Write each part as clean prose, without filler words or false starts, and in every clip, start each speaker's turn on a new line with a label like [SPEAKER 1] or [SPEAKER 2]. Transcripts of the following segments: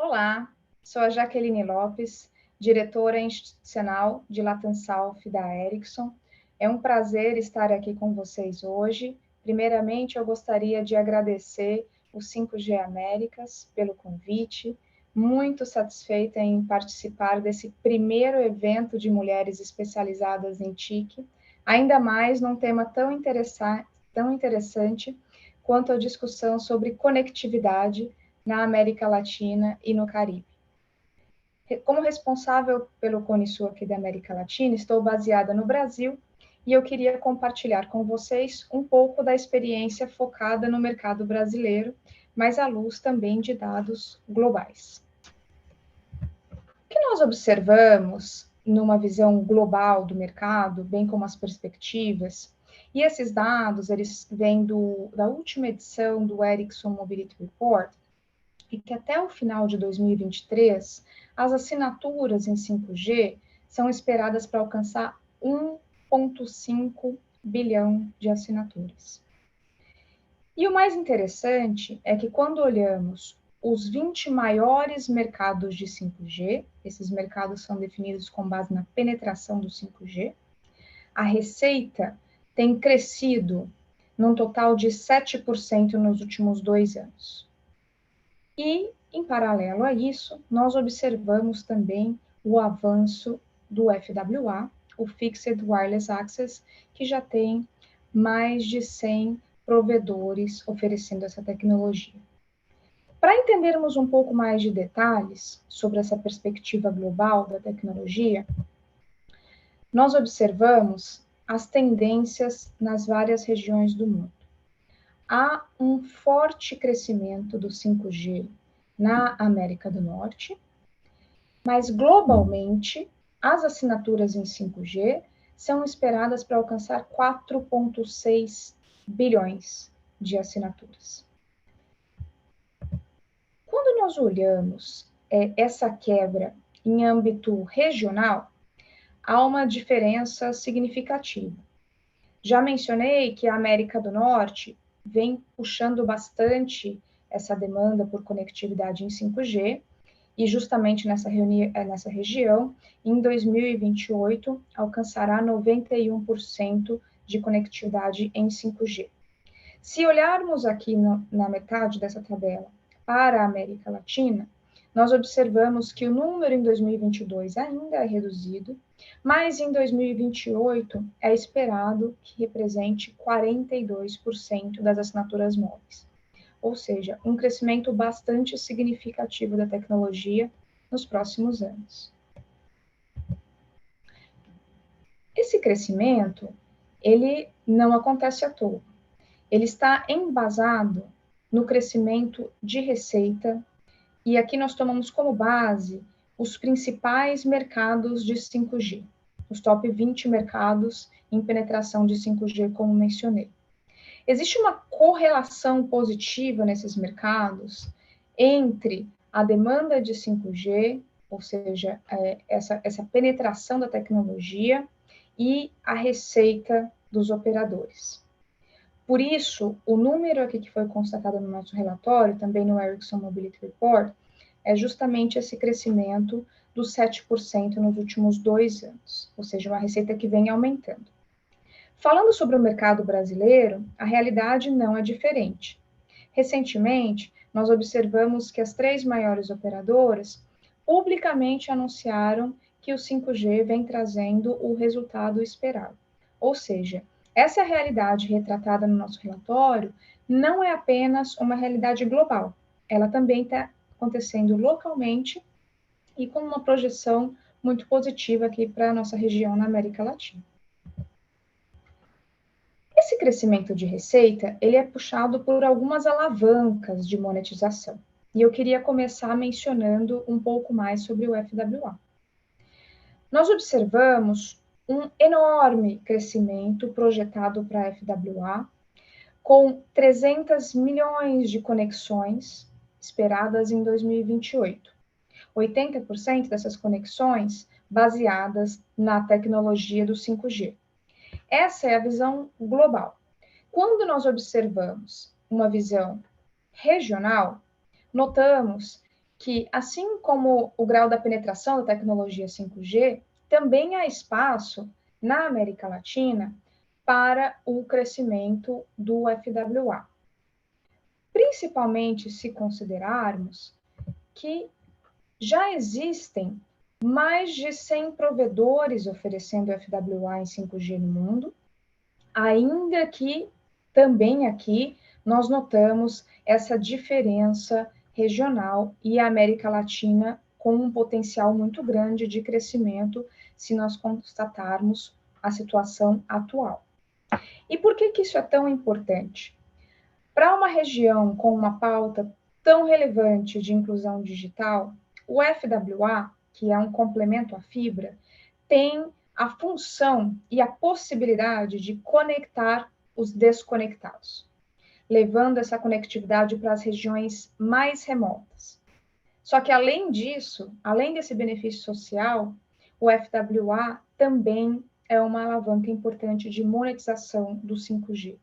[SPEAKER 1] Olá, sou a Jaqueline Lopes, diretora institucional de Latam South da Ericsson. É um prazer estar aqui com vocês hoje. Primeiramente, eu gostaria de agradecer o 5G Américas pelo convite. Muito satisfeita em participar desse primeiro evento de mulheres especializadas em TIC, ainda mais num tema tão interessante quanto a discussão sobre conectividade na América Latina e no Caribe. Como responsável pelo Cone Sul aqui da América Latina, estou baseada no Brasil e eu queria compartilhar com vocês um pouco da experiência focada no mercado brasileiro, mas à luz também de dados globais. O que nós observamos numa visão global do mercado, bem como as perspectivas, e esses dados, eles vêm da última edição do Ericsson Mobility Report, e que até o final de 2023, as assinaturas em 5G são esperadas para alcançar 1,5 bilhão de assinaturas. E o mais interessante é que quando olhamos os 20 maiores mercados de 5G, esses mercados são definidos com base na penetração do 5G, a receita tem crescido num total de 7% nos últimos 2 anos. E, em paralelo a isso, nós observamos também o avanço do FWA, o Fixed Wireless Access, que já tem mais de 100 provedores oferecendo essa tecnologia. Para entendermos um pouco mais de detalhes sobre essa perspectiva global da tecnologia, nós observamos as tendências nas várias regiões do mundo. Há um forte crescimento do 5G na América do Norte, mas globalmente as assinaturas em 5G são esperadas para alcançar 4,6 bilhões de assinaturas. Quando nós olhamos essa quebra em âmbito regional, há uma diferença significativa. Já mencionei que a América do Norte vem puxando bastante essa demanda por conectividade em 5G, e justamente nessa região, em 2028, alcançará 91% de conectividade em 5G. Se olharmos aqui na metade dessa tabela para a América Latina, nós observamos que o número em 2022 ainda é reduzido, mas em 2028 é esperado que represente 42% das assinaturas móveis. Ou seja, um crescimento bastante significativo da tecnologia nos próximos anos. Esse crescimento, ele não acontece à toa. Ele está embasado no crescimento de receita, e aqui nós tomamos como base os principais mercados de 5G, os top 20 mercados em penetração de 5G, como mencionei. Existe uma correlação positiva nesses mercados entre a demanda de 5G, ou seja, essa penetração da tecnologia, e a receita dos operadores. Por isso, o número aqui que foi constatado no nosso relatório, também no Ericsson Mobility Report, é justamente esse crescimento dos 7% nos últimos 2 anos, ou seja, uma receita que vem aumentando. Falando sobre o mercado brasileiro, a realidade não é diferente. Recentemente, nós observamos que as 3 maiores operadoras publicamente anunciaram que o 5G vem trazendo o resultado esperado. Ou seja, essa realidade retratada no nosso relatório não é apenas uma realidade global, ela também está acontecendo localmente e com uma projeção muito positiva aqui para a nossa região na América Latina. Esse crescimento de receita, ele é puxado por algumas alavancas de monetização. E eu queria começar mencionando um pouco mais sobre o FWA. Nós observamos um enorme crescimento projetado para a FWA, com 300 milhões de conexões esperadas em 2028. 80% dessas conexões baseadas na tecnologia do 5G. Essa é a visão global. Quando nós observamos uma visão regional, notamos que, assim como o grau da penetração da tecnologia 5G, também há espaço na América Latina para o crescimento do FWA. Principalmente se considerarmos que já existem mais de 100 provedores oferecendo FWA em 5G no mundo, ainda que também aqui nós notamos essa diferença regional e a América Latina com um potencial muito grande de crescimento se nós constatarmos a situação atual. E por que isso é tão importante? Para uma região com uma pauta tão relevante de inclusão digital, o FWA, que é um complemento à fibra, tem a função e a possibilidade de conectar os desconectados, levando essa conectividade para as regiões mais remotas. Só que, além disso, além desse benefício social, o FWA também é uma alavanca importante de monetização do 5G.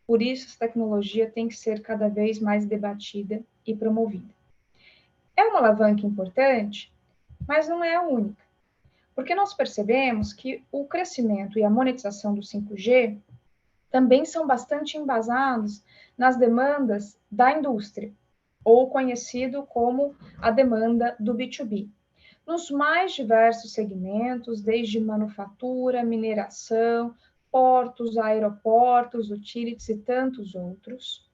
[SPEAKER 1] Por isso, essa tecnologia tem que ser cada vez mais debatida e promovida. É uma alavanca importante, mas não é a única, porque nós percebemos que o crescimento e a monetização do 5G também são bastante embasados nas demandas da indústria, ou conhecido como a demanda do B2B, nos mais diversos segmentos, desde manufatura, mineração, portos, aeroportos, utilities e tantos outros.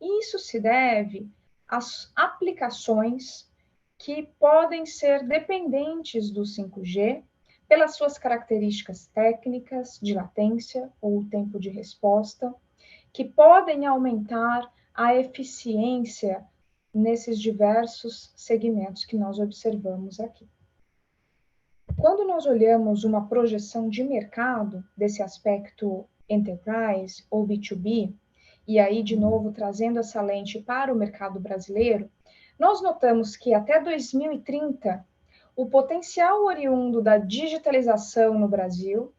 [SPEAKER 1] E isso se deve às aplicações que podem ser dependentes do 5G pelas suas características técnicas de latência ou tempo de resposta, que podem aumentar a eficiência nesses diversos segmentos que nós observamos aqui. Quando nós olhamos uma projeção de mercado desse aspecto enterprise ou B2B, e aí, de novo, trazendo essa lente para o mercado brasileiro, nós notamos que até 2030, o potencial oriundo da digitalização no Brasil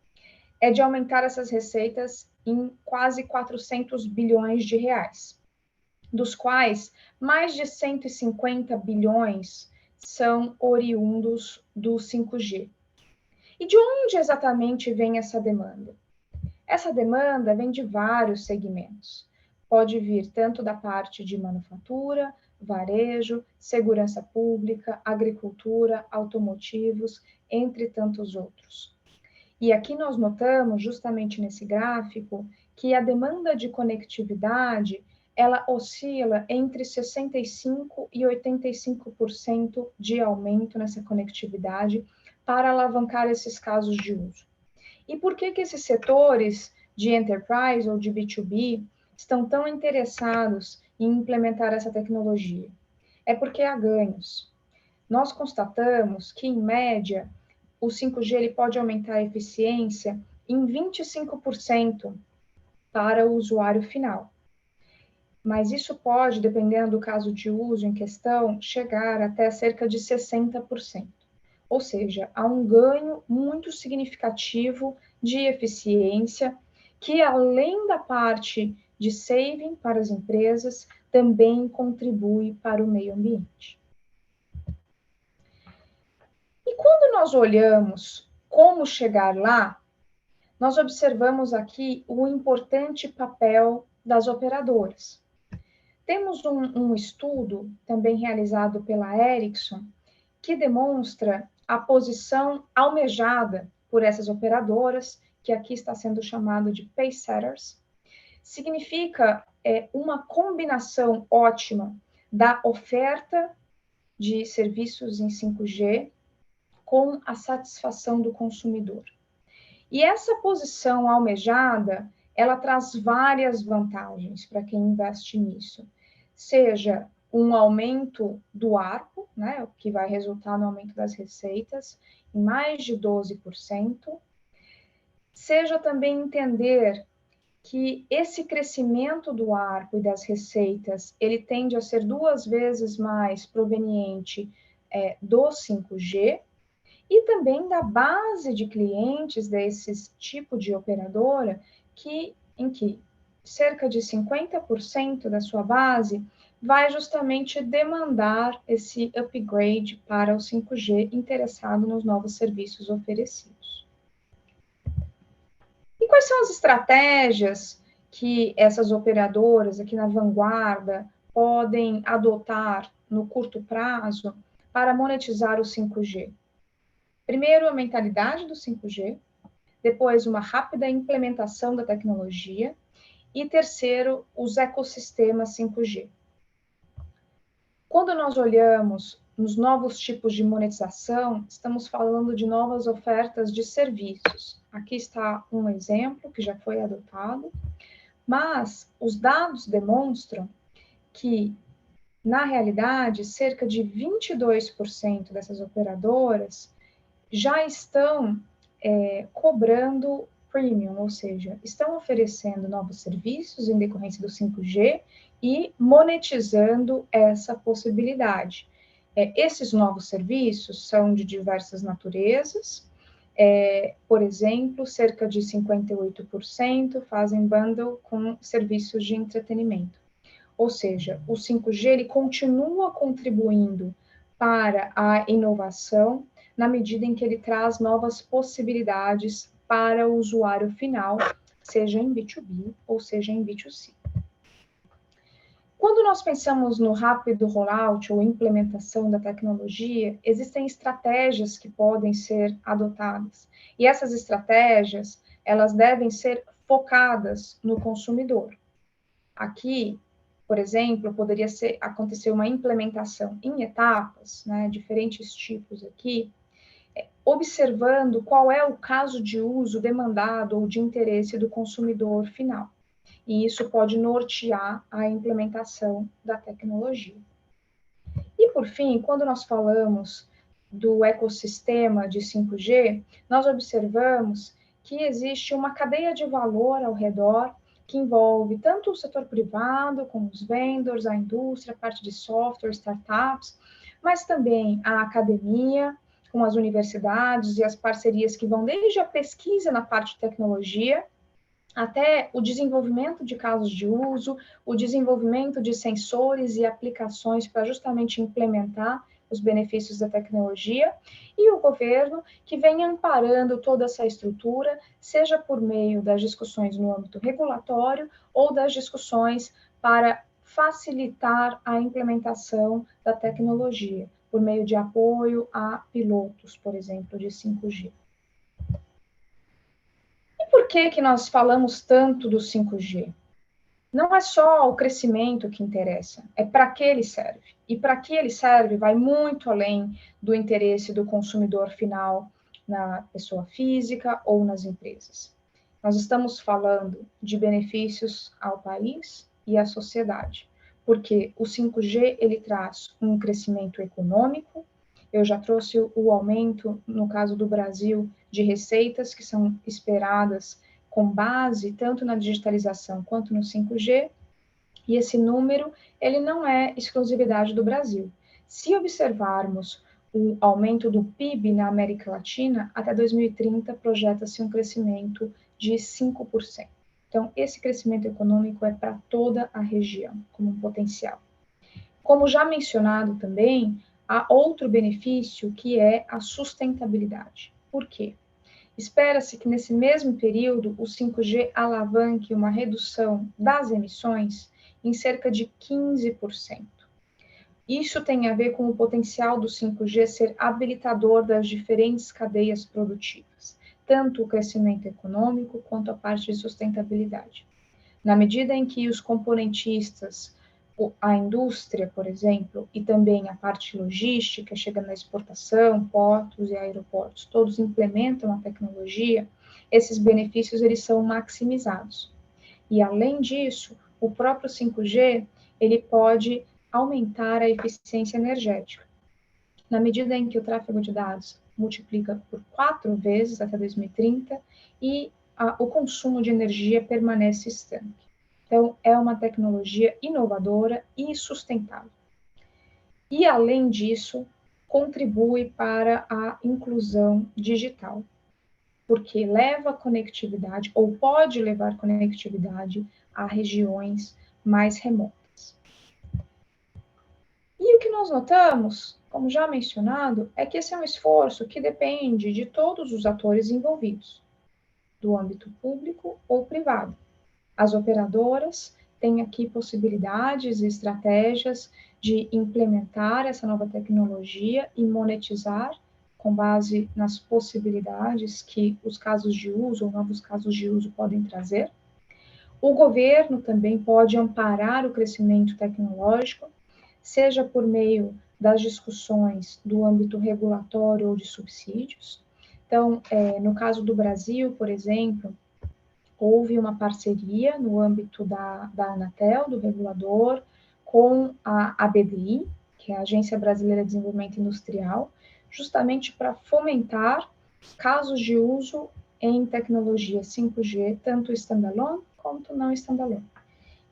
[SPEAKER 1] é de aumentar essas receitas em quase 400 bilhões de reais, dos quais mais de 150 bilhões são oriundos do 5G. E de onde exatamente vem essa demanda? Essa demanda vem de vários segmentos. Pode vir tanto da parte de manufatura, varejo, segurança pública, agricultura, automotivos, entre tantos outros. E aqui nós notamos, justamente nesse gráfico, que a demanda de conectividade ela oscila entre 65% e 85% de aumento nessa conectividade para alavancar esses casos de uso. E por que esses setores de enterprise ou de B2B estão tão interessados em implementar essa tecnologia? É porque há ganhos. Nós constatamos que, em média, o 5G ele pode aumentar a eficiência em 25% para o usuário final. Mas isso pode, dependendo do caso de uso em questão, chegar até cerca de 60%. Ou seja, há um ganho muito significativo de eficiência, que além da parte de saving para as empresas, também contribui para o meio ambiente. E quando nós olhamos como chegar lá, nós observamos aqui o importante papel das operadoras. Temos um estudo também realizado pela Ericsson que demonstra a posição almejada por essas operadoras, que aqui está sendo chamado de pacesetters. Significa uma combinação ótima da oferta de serviços em 5G com a satisfação do consumidor. E essa posição almejada, ela traz várias vantagens para quem investe nisso. Seja um aumento do ARPU, né, o que vai resultar no aumento das receitas, em mais de 12%. Seja também entender que esse crescimento do ARPU e das receitas, ele tende a ser 2 vezes mais proveniente do 5G, e também da base de clientes desse tipo de operadora, em que cerca de 50% da sua base vai justamente demandar esse upgrade para o 5G interessado nos novos serviços oferecidos. E quais são as estratégias que essas operadoras aqui na vanguarda podem adotar no curto prazo para monetizar o 5G? Primeiro, a mentalidade do 5G, depois, uma rápida implementação da tecnologia, e terceiro, os ecossistemas 5G. Quando nós olhamos nos novos tipos de monetização, estamos falando de novas ofertas de serviços. Aqui está um exemplo que já foi adotado, mas os dados demonstram que, na realidade, cerca de 22% dessas operadoras já estão cobrando premium, ou seja, estão oferecendo novos serviços em decorrência do 5G e monetizando essa possibilidade. Esses novos serviços são de diversas naturezas. Por exemplo, cerca de 58% fazem bundle com serviços de entretenimento. Ou seja, o 5G ele continua contribuindo para a inovação na medida em que ele traz novas possibilidades para o usuário final, seja em B2B ou seja em B2C. Quando nós pensamos no rápido rollout ou implementação da tecnologia, existem estratégias que podem ser adotadas. E essas estratégias, elas devem ser focadas no consumidor. Aqui, por exemplo, poderia acontecer uma implementação em etapas, né, diferentes tipos aqui, observando qual é o caso de uso demandado ou de interesse do consumidor final. E isso pode nortear a implementação da tecnologia. E, por fim, quando nós falamos do ecossistema de 5G, nós observamos que existe uma cadeia de valor ao redor que envolve tanto o setor privado, como os vendors, a indústria, a parte de software, startups, mas também a academia, com as universidades e as parcerias que vão desde a pesquisa na parte de tecnologia, até o desenvolvimento de casos de uso, o desenvolvimento de sensores e aplicações para justamente implementar os benefícios da tecnologia, e o governo que vem amparando toda essa estrutura, seja por meio das discussões no âmbito regulatório ou das discussões para facilitar a implementação da tecnologia, por meio de apoio a pilotos, por exemplo, de 5G. Por que nós falamos tanto do 5G? Não é só o crescimento que interessa, é para que ele serve. E para que ele serve vai muito além do interesse do consumidor final na pessoa física ou nas empresas. Nós estamos falando de benefícios ao país e à sociedade, porque o 5G ele traz um crescimento econômico. Eu já trouxe o aumento, no caso do Brasil, de receitas que são esperadas com base tanto na digitalização quanto no 5G, e esse número ele não é exclusividade do Brasil. Se observarmos o aumento do PIB na América Latina, até 2030 projeta-se um crescimento de 5%. Então, esse crescimento econômico é para toda a região, como um potencial. Como já mencionado também, há outro benefício que é a sustentabilidade. Por quê? Espera-se que nesse mesmo período o 5G alavanque uma redução das emissões em cerca de 15%. Isso tem a ver com o potencial do 5G ser habilitador das diferentes cadeias produtivas, tanto o crescimento econômico quanto a parte de sustentabilidade. Na medida em que os componentistas, a indústria, por exemplo, e também a parte logística, chega na exportação, portos e aeroportos, todos implementam a tecnologia, esses benefícios eles são maximizados. E além disso, o próprio 5G, ele pode aumentar a eficiência energética. Na medida em que o tráfego de dados multiplica por 4 vezes até 2030 e o consumo de energia permanece estanque. Então, é uma tecnologia inovadora e sustentável. E, além disso, contribui para a inclusão digital, porque leva conectividade, ou pode levar conectividade a regiões mais remotas. E o que nós notamos, como já mencionado, é que esse é um esforço que depende de todos os atores envolvidos, do âmbito público ou privado. As operadoras têm aqui possibilidades e estratégias de implementar essa nova tecnologia e monetizar com base nas possibilidades que os casos de uso ou novos casos de uso podem trazer. O governo também pode amparar o crescimento tecnológico, seja por meio das discussões do âmbito regulatório ou de subsídios. Então, no caso do Brasil, por exemplo, houve uma parceria no âmbito da Anatel, do regulador, com a ABDI, que é a Agência Brasileira de Desenvolvimento Industrial, justamente para fomentar casos de uso em tecnologia 5G, tanto standalone quanto não standalone.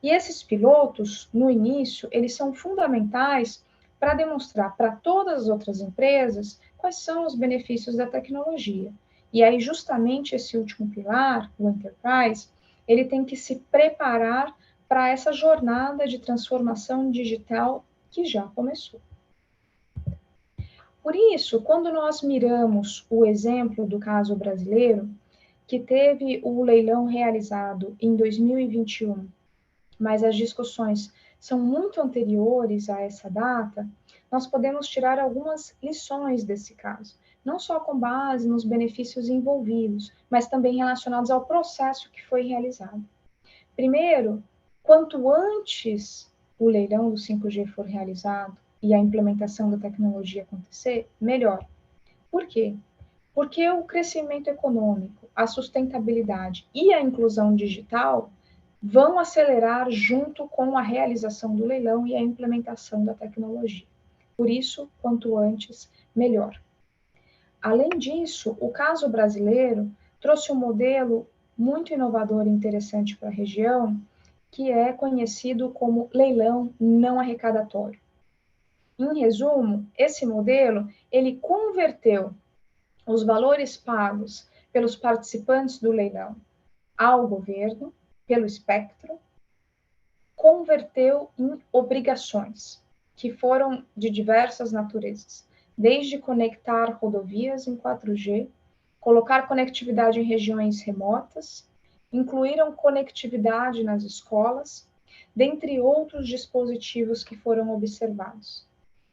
[SPEAKER 1] E esses pilotos, no início, eles são fundamentais para demonstrar para todas as outras empresas quais são os benefícios da tecnologia. E aí, justamente esse último pilar, o enterprise, ele tem que se preparar para essa jornada de transformação digital que já começou. Por isso, quando nós miramos o exemplo do caso brasileiro, que teve o leilão realizado em 2021, mas as discussões são muito anteriores a essa data, nós podemos tirar algumas lições desse caso, não só com base nos benefícios envolvidos, mas também relacionados ao processo que foi realizado. Primeiro, quanto antes o leilão do 5G for realizado e a implementação da tecnologia acontecer, melhor. Por quê? Porque o crescimento econômico, a sustentabilidade e a inclusão digital vão acelerar junto com a realização do leilão e a implementação da tecnologia. Por isso, quanto antes, melhor. Além disso, o caso brasileiro trouxe um modelo muito inovador e interessante para a região, que é conhecido como leilão não arrecadatório. Em resumo, esse modelo, ele converteu os valores pagos pelos participantes do leilão ao governo, pelo espectro, converteu em obrigações, que foram de diversas naturezas, desde conectar rodovias em 4G, colocar conectividade em regiões remotas, incluíram conectividade nas escolas, dentre outros dispositivos que foram observados.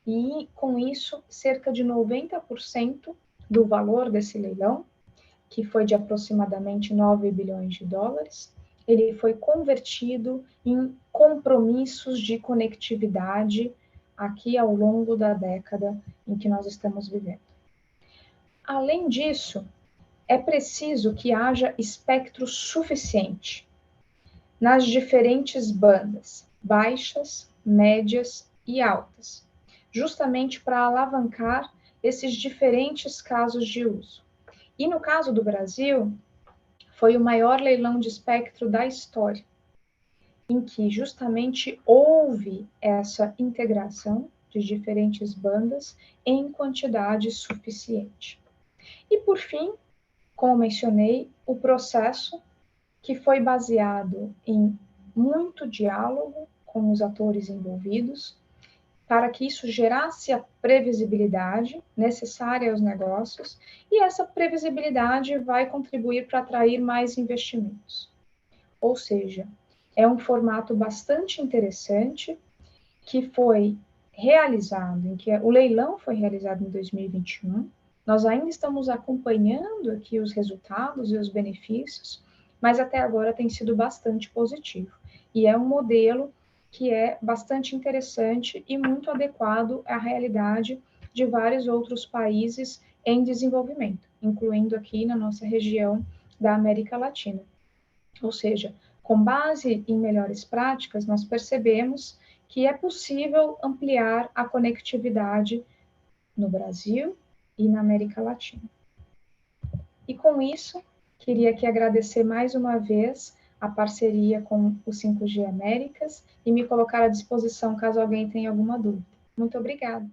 [SPEAKER 1] E, com isso, cerca de 90% do valor desse leilão, que foi de aproximadamente 9 bilhões de dólares, ele foi convertido em compromissos de conectividade aqui ao longo da década em que nós estamos vivendo. Além disso, é preciso que haja espectro suficiente nas diferentes bandas, baixas, médias e altas, justamente para alavancar esses diferentes casos de uso. E no caso do Brasil, foi o maior leilão de espectro da história, em que justamente houve essa integração de diferentes bandas em quantidade suficiente. E por fim, como mencionei, o processo que foi baseado em muito diálogo com os atores envolvidos, para que isso gerasse a previsibilidade necessária aos negócios, e essa previsibilidade vai contribuir para atrair mais investimentos. Ou seja, é um formato bastante interessante que foi realizado, em que o leilão foi realizado em 2021. Nós ainda estamos acompanhando aqui os resultados e os benefícios, mas até agora tem sido bastante positivo. E é um modelo que é bastante interessante e muito adequado à realidade de vários outros países em desenvolvimento, incluindo aqui na nossa região da América Latina. Ou seja, com base em melhores práticas, nós percebemos que é possível ampliar a conectividade no Brasil e na América Latina. E com isso, queria aqui agradecer mais uma vez a parceria com o 5G Américas e me colocar à disposição caso alguém tenha alguma dúvida. Muito obrigada.